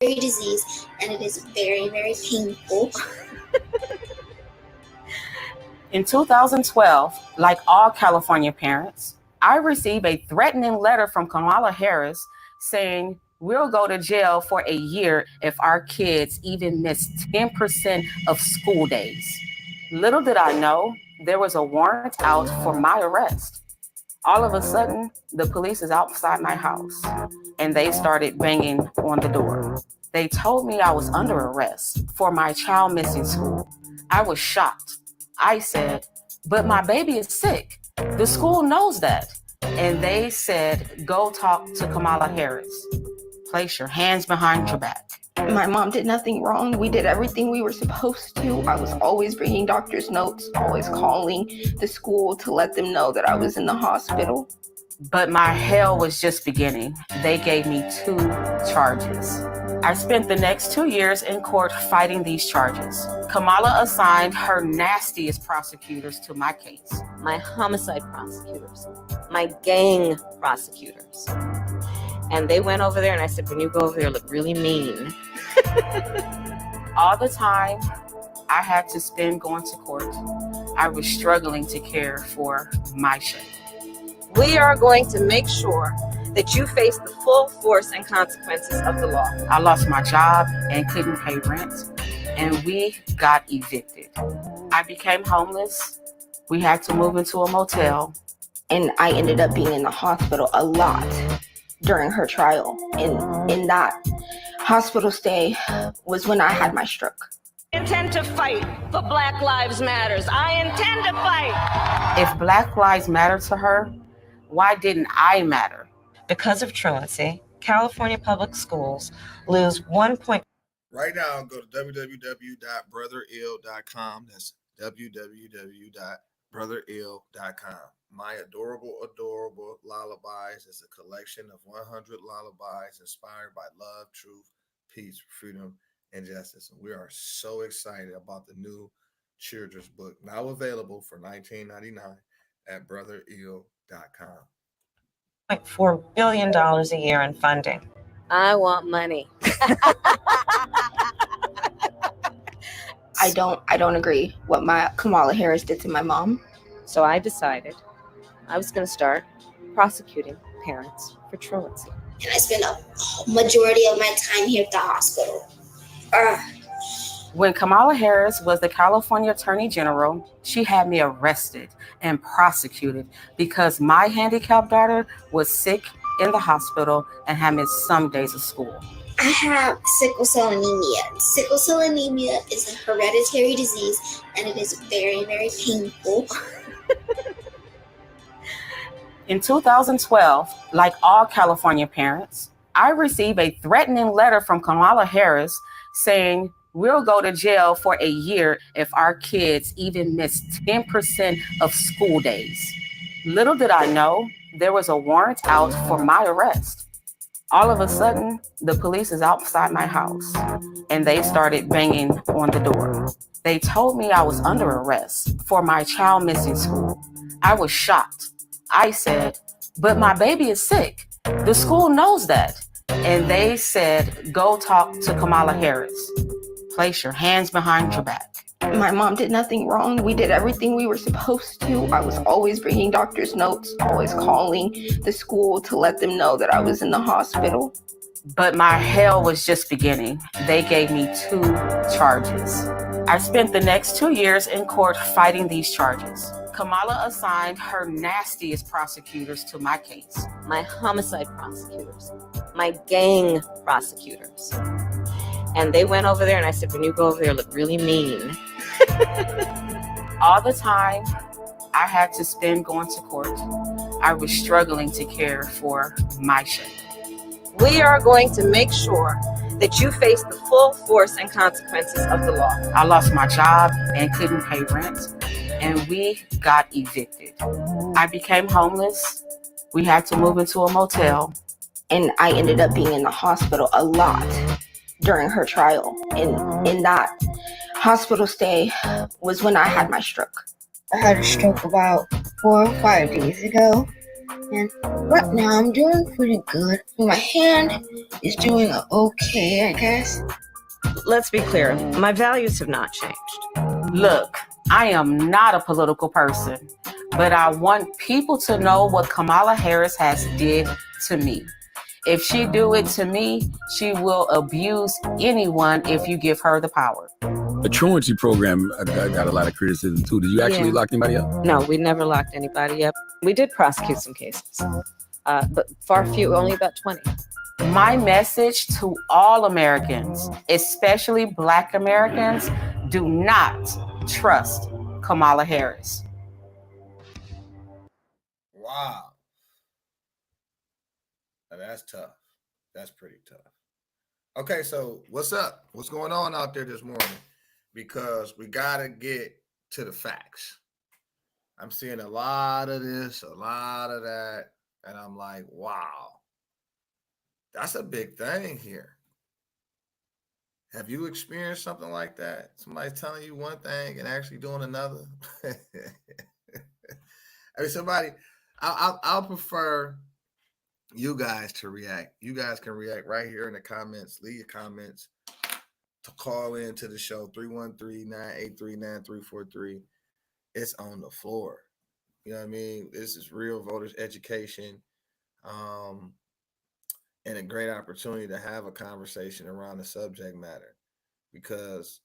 disease, and it is very, very painful. In 2012, like all California parents, I received a threatening letter from Kamala Harris saying, "We'll go to jail for a year if our kids even miss 10% of school days." Little did I know, there was a warrant out for my arrest. All of a sudden, the police is outside my house, and they started banging on the door. They told me I was under arrest for my child missing school. I was shocked. I said, "But my baby is sick. The school knows that." And they said, "Go talk to Kamala Harris. Place your hands behind your back." My mom did nothing wrong. We did everything we were supposed to. I was always bringing doctor's notes, always calling the school to let them know that I was in the hospital. But my hell was just beginning. They gave me 2 charges. I spent the next 2 years in court fighting these charges. Kamala assigned her nastiest prosecutors to my case. My homicide prosecutors, my gang prosecutors. And they went over there and I said, "When you go over there, look really mean." All the time I had to spend going to court, I was struggling to care for my shame. We are going to make sure that you face the full force and consequences of the law. I lost my job and couldn't pay rent, and we got evicted. I became homeless. We had to move into a motel. And I ended up being in the hospital a lot during her trial. And in that hospital stay was when I had my stroke. I intend to fight for Black Lives Matters. I intend to fight. If Black Lives matter to her, why didn't I matter? Because of truancy, California public schools lose Right now, go to www.brotherill.com. That's www.brotherill.com. My Adorable Lullabies is a collection of 100 lullabies inspired by love, truth, peace, freedom, and justice. And we are so excited about the new children's book, now available for $19.99 at brotherill.com. $1.4 billion a year in funding. I want money. I don't agree what Kamala Harris did to my mom. So I decided I was going to start prosecuting parents for truancy. And I spend a majority of my time here at the hospital. When Kamala Harris was the California Attorney General, she had me arrested and prosecuted because my handicapped daughter was sick in the hospital and had missed some days of school. I have sickle cell anemia. Sickle cell anemia is a hereditary disease, and it is very, very painful. In 2012, like all California parents, I received a threatening letter from Kamala Harris saying, "We'll go to jail for a year if our kids even miss 10% of school days." Little did I know, there was a warrant out for my arrest. All of a sudden, the police is outside my house, and they started banging on the door. They told me I was under arrest for my child missing school. I was shocked. I said, "But my baby is sick. The school knows that." And they said, "Go talk to Kamala Harris. Place your hands behind your back." My mom did nothing wrong. We did everything we were supposed to. I was always bringing doctor's notes, always calling the school to let them know that I was in the hospital. But my hell was just beginning. They gave me 2 charges. I spent the next 2 years in court fighting these charges. Kamala assigned her nastiest prosecutors to my case. My homicide prosecutors, my gang prosecutors. And they went over there and I said, "When you go over there, look really mean." All the time I had to spend going to court, I was struggling to care for my shame. We are going to make sure that you face the full force and consequences of the law. I lost my job and couldn't pay rent, and we got evicted. I became homeless. We had to move into a motel. And I ended up being in the hospital a lot during her trial. And in that hospital stay was when I had my stroke. I had a stroke about 4 or 5 days ago. And right now I'm doing pretty good. My hand is doing okay, I guess. Let's be clear, my values have not changed. Look, I am not a political person, but I want people to know what Kamala Harris has did to me. If she do it to me, she will abuse anyone if you give her the power. The truancy program got a lot of criticism too. Did you actually lock anybody up? No, we never locked anybody up. We did prosecute some cases, but far few, only about 20. My message to all Americans, especially Black Americans, do not trust Kamala Harris. Wow. Now that's tough. That's pretty tough. Okay, so what's up? What's going on out there this morning? Because we got to get to the facts. I'm seeing a lot of this, a lot of that, and I'm like, wow, that's a big thing here. Have you experienced something like that? Somebody telling you one thing and actually doing another? I mean, somebody, I'll prefer you guys to react. You guys can react right here in the comments. Leave your comments to call in to the show, 313-983-9343. It's on the floor. You know what I mean? This is real voters education, and a great opportunity to have a conversation around the subject matter, because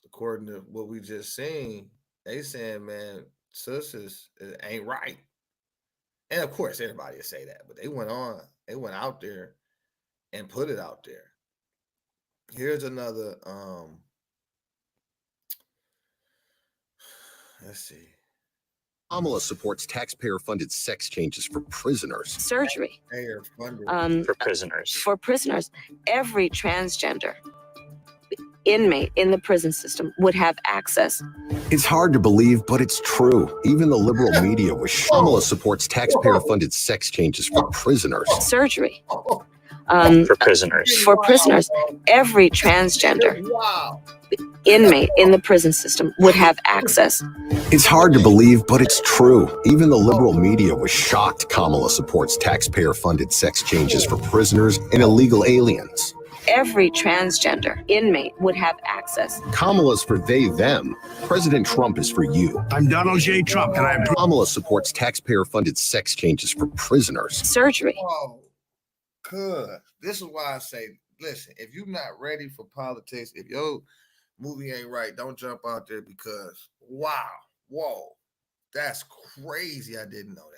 according to what we just seen, they saying, man, sis ain't right. And of course, everybody will say that, but they went out there and put it out there. Here's another, let's see. Kamala supports taxpayer-funded sex changes for prisoners. Surgery. For prisoners. For prisoners, every transgender inmate in the prison system would have access. It's hard to believe, but it's true. Even the liberal media was Kamala supports taxpayer-funded sex changes for prisoners. Surgery. For prisoners. For prisoners, every transgender inmate in the prison system would have access. It's hard to believe, but it's true. Even the liberal media was shocked Kamala supports taxpayer-funded sex changes for prisoners and illegal aliens. Every transgender inmate would have access. Kamala's for they, them. President Trump is for you. I'm Donald J. Trump, and I'm... Kamala supports taxpayer-funded sex changes for prisoners. Surgery. Oh, good. This is why I say, listen, if you're not ready for politics, if your movie ain't right, don't jump out there, because, wow, whoa, that's crazy. I didn't know that.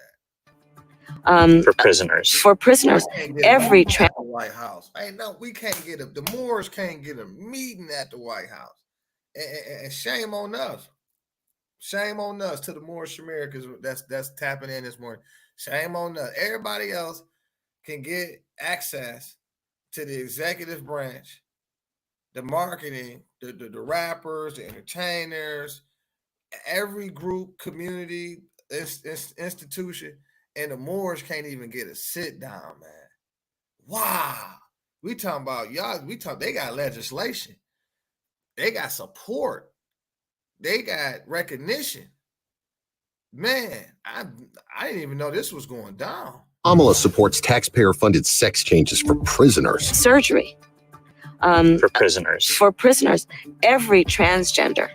For prisoners. For prisoners, every White House. Hey, no, we can't get the Moors can't get a meeting at the White House, and shame on us. Shame on us to the Moorish Americans that's tapping in this morning. Shame on us. Everybody else can get access to the executive branch, the marketing, the rappers, the entertainers, every group, community, institution. And the Moors can't even get a sit down, man. Wow. We talking about y'all. They got legislation. They got support. They got recognition. Man, I didn't even know this was going down. Kamala supports taxpayer-funded sex changes for prisoners. Surgery. For prisoners. For prisoners, every transgender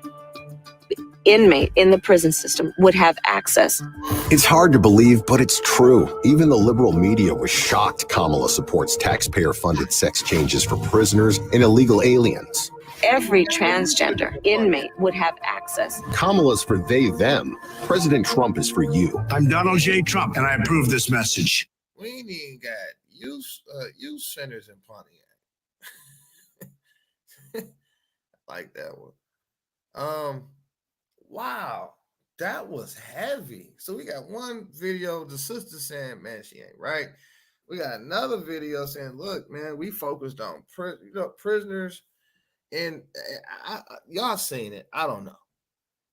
inmate in the prison system would have access. It's hard to believe, but it's true. Even the liberal media was shocked Kamala supports taxpayer-funded sex changes for prisoners and illegal aliens. Every transgender inmate would have access. Kamala's for they, them. President Trump is for you. I'm Donald J. Trump, and I approve this message. We ain't even got youth centers in Pontiac. Like that one. Wow, that was heavy. So we got one video, the sister saying, man, she ain't right. We got another video saying, look, man, we focused on prisoners. And y'all seen it. I don't know.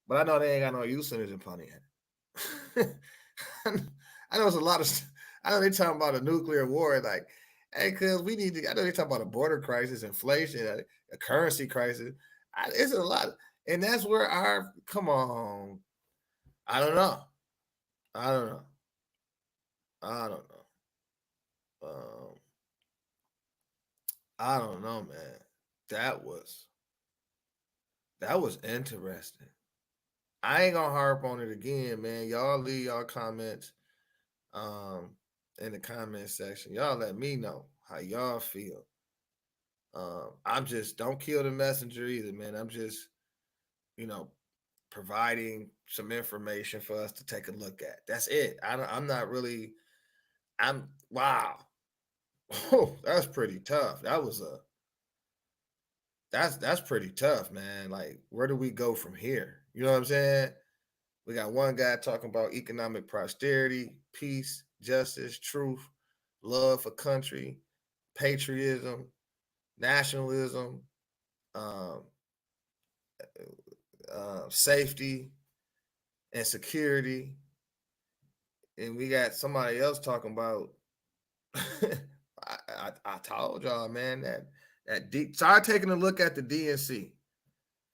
But I know they ain't got no youth centers in Pontiac. I know it's a lot of, I know they talking about a nuclear war. Like, hey, cuz we need to, I know they talking about a border crisis, inflation, a currency crisis. It's a lot. And that's where come on. I don't know. I don't know. I don't know, man. That was interesting. I ain't gonna harp on it again, man. Y'all leave y'all comments in the comment section. Y'all let me know how y'all feel. I'm just, don't kill the messenger either, man. I'm just, providing some information for us to take a look at. That's it. I'm not really. Wow. Oh, that's pretty tough. That's pretty tough, man. Like, where do we go from here? You know what I'm saying? We got one guy talking about economic prosperity, peace, justice, truth, love for country, patriotism, nationalism, safety, and security. And we got somebody else talking about. I told y'all, man, that deep. Start taking a look at the DNC.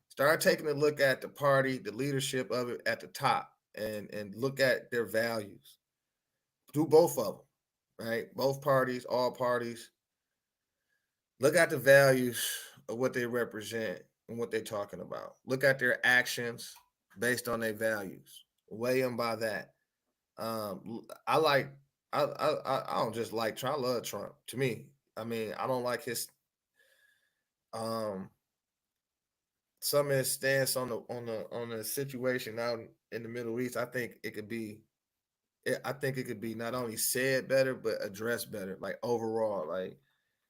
Start taking a look at the party, the leadership of it at the top, and look at their values. Do both of them, right? Both parties, all parties. Look at the values of what they represent and what they're talking about. Look at their actions based on their values. Weigh them by that. I don't just like Trump. I love Trump. To me, I mean, I don't like his some of his stance on the situation out in the Middle East. I think it could be not only said better but addressed better, like overall, like,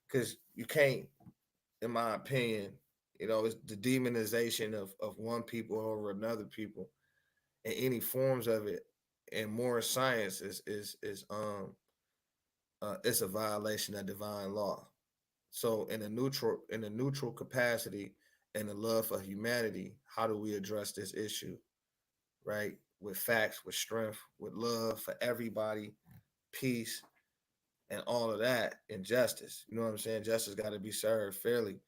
because you can't, in my opinion, it's the demonization of one people over another people, and any forms of it, and more science is it's a violation of divine law. So in a neutral capacity and the love for humanity, how do we address this issue? Right? With facts, with strength, with love for everybody, peace, and all of that, and justice. You know what I'm saying? Justice got to be served fairly.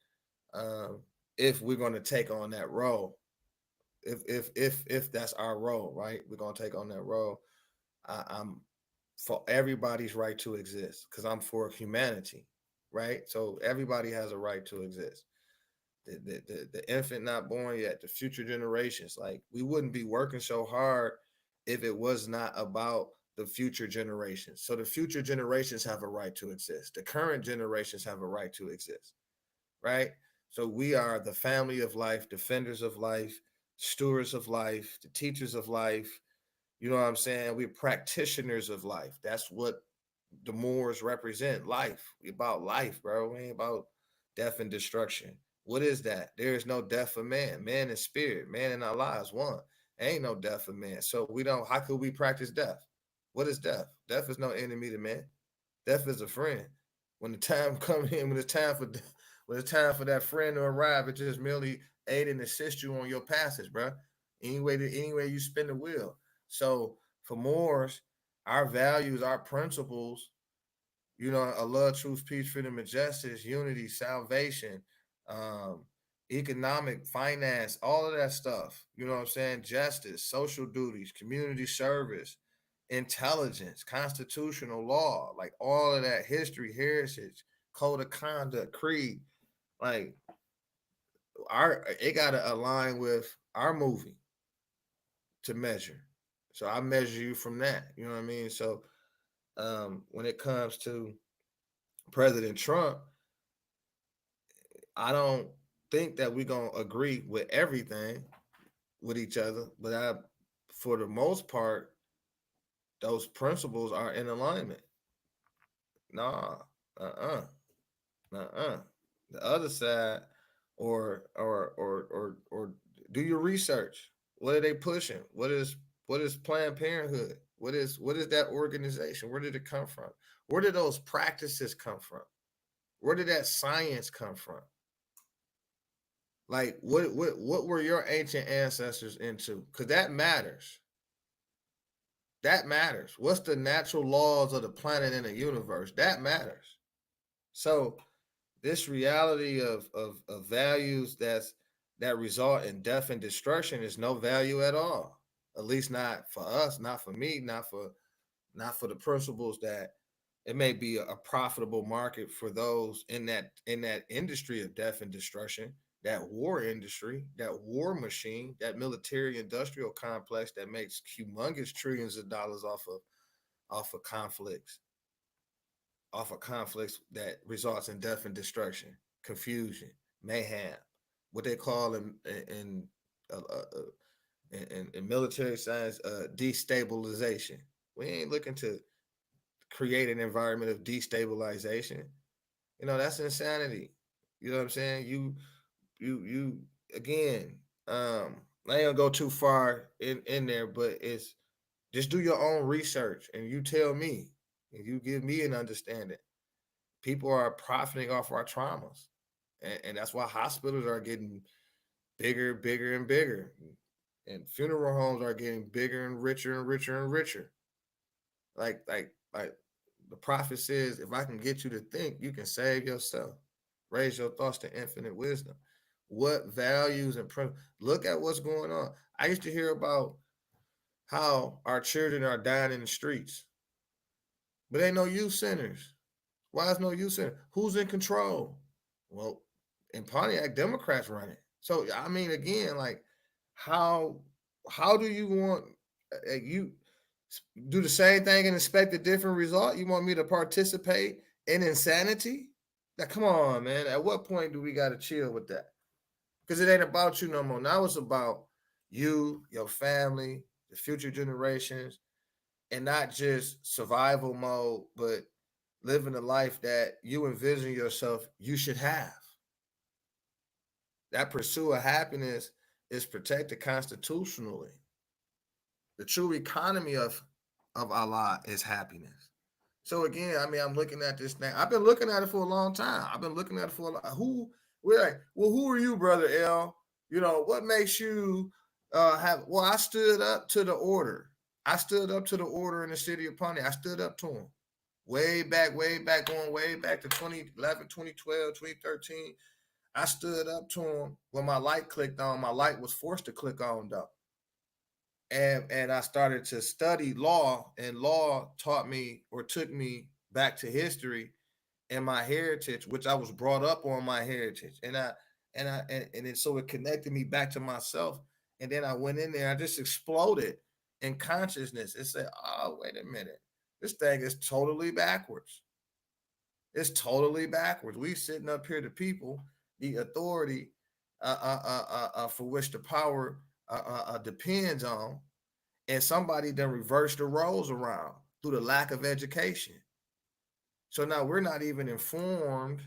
If we're going to take on that role, if that's our role, right? We're going to take on that role. I'm for everybody's right to exist, because I'm for humanity, right? So everybody has a right to exist. The infant not born yet, the future generations, like, we wouldn't be working so hard if it was not about the future generations. So the future generations have a right to exist. The current generations have a right to exist, right? So we are the family of life, defenders of life, stewards of life, the teachers of life. You know what I'm saying? We're practitioners of life. That's what the Moors represent. Life. We about life, bro. We ain't about death and destruction. What is that? There is no death for man. Man is spirit. Man in our lives, one. Ain't no death for man. So how could we practice death? What is death? Death is no enemy to man. Death is a friend. When the time comes in, when it's time for that friend to arrive, it just merely aid and assist you on your passage, bro. Any way you spin the wheel. So for Moors, our values, our principles, a love, truth, peace, freedom, and justice, unity, salvation, economic, finance, all of that stuff. You know what I'm saying? Justice, social duties, community service, intelligence, constitutional law, like all of that, history, heritage, code of conduct, creed, like it gotta align with our movie to measure. So I measure you from that. You know what I mean? So when it comes to President Trump, I don't think that we're gonna agree with everything with each other, but for the most part, those principles are in alignment. Nah, the other side, or do your research. What are they pushing? What is Planned Parenthood? What is that organization? Where did it come from? Where did those practices come from? Where did that science come from? Like, what were your ancient ancestors into? Because that matters. That matters. What's the natural laws of the planet and the universe? That matters. So this reality of values that result in death and destruction is no value at all. At least not for us, not for me, not for not for the principles that it may be a profitable market for those in that industry of death and destruction, that war industry, that war machine, that military industrial complex that makes humongous trillions of dollars off of conflicts that results in death and destruction, confusion, mayhem, what they call in military science destabilization. We ain't looking to create an environment of destabilization. That's insanity. You know what I'm saying? You again, I ain't gonna go too far in there, but it's just do your own research and you tell me, and you give me an understanding. People are profiting off our traumas. And that's why hospitals are getting bigger, bigger, and bigger. And funeral homes are getting bigger and richer and richer and richer. Like the prophet says, if I can get you to think, you can save yourself. Raise your thoughts to infinite wisdom. What values and look at what's going on. I used to hear about how our children are dying in the streets, but ain't no youth centers. Why is no youth center? Who's in control? Well, in Pontiac, Democrats run it. So I mean, again, like how do you want you do the same thing and expect a different result? You want me to participate in insanity? Now, come on, man. At what point do we got to chill with that? Because it ain't about you no more. Now it's about you, your family, the future generations, and not just survival mode, but living the life that you envision yourself you should have. That pursuit of happiness is protected constitutionally. The true economy of Allah is happiness. So again, I mean, I'm looking at this thing. I've been looking at it for a long time. I've been looking at it for a long. We're like, well, who are you, Brother L? What makes you have? Well, I stood up to the order. I stood up to the order in the city of Pontiac. I stood up to him. Way back, going way back to 2011, 2012, 2013. I stood up to him when my light clicked on. My light was forced to click on, though. And I started to study law, and law taught me or took me back to history and my heritage, which I was brought up on my heritage. So it connected me back to myself. And then I went in there, I just exploded in consciousness and said, oh, wait a minute. This thing is totally backwards. It's totally backwards. We sitting up here, the people, the authority for which the power depends on, and somebody then reversed the roles around through the lack of education. So now we're not even informed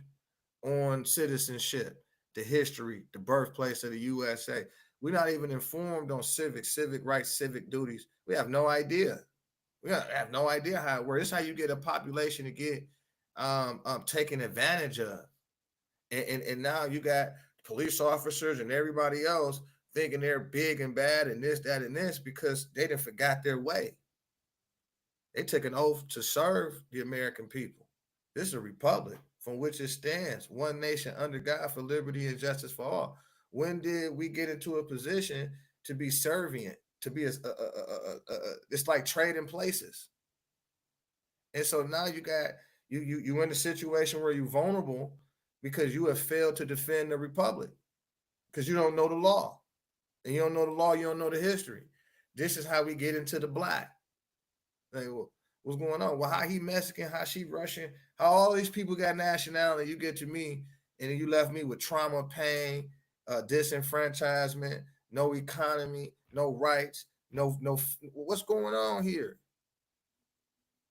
on citizenship, the history, the birthplace of the USA. We're not even informed on civic rights, civic duties. We have no idea. We have no idea how it works. This is how you get a population to get taken advantage of. And now you got police officers and everybody else thinking they're big and bad and this, that, and this because they done forgot their way. They took an oath to serve the American people. This is a republic from which it stands. One nation under God for liberty and justice for all. When did we get into a position to be servient, to be it's like trading places? And so now you got you in a situation where you're vulnerable because you have failed to defend the republic because you don't know the law. And you don't know the law, you don't know the history. This is how we get into the black. Like, well, what's going on? Well, how he Mexican, how she Russian, how all these people got nationality, you get to me, and then you left me with trauma, pain, disenfranchisement, no economy, no rights, no. What's going on here?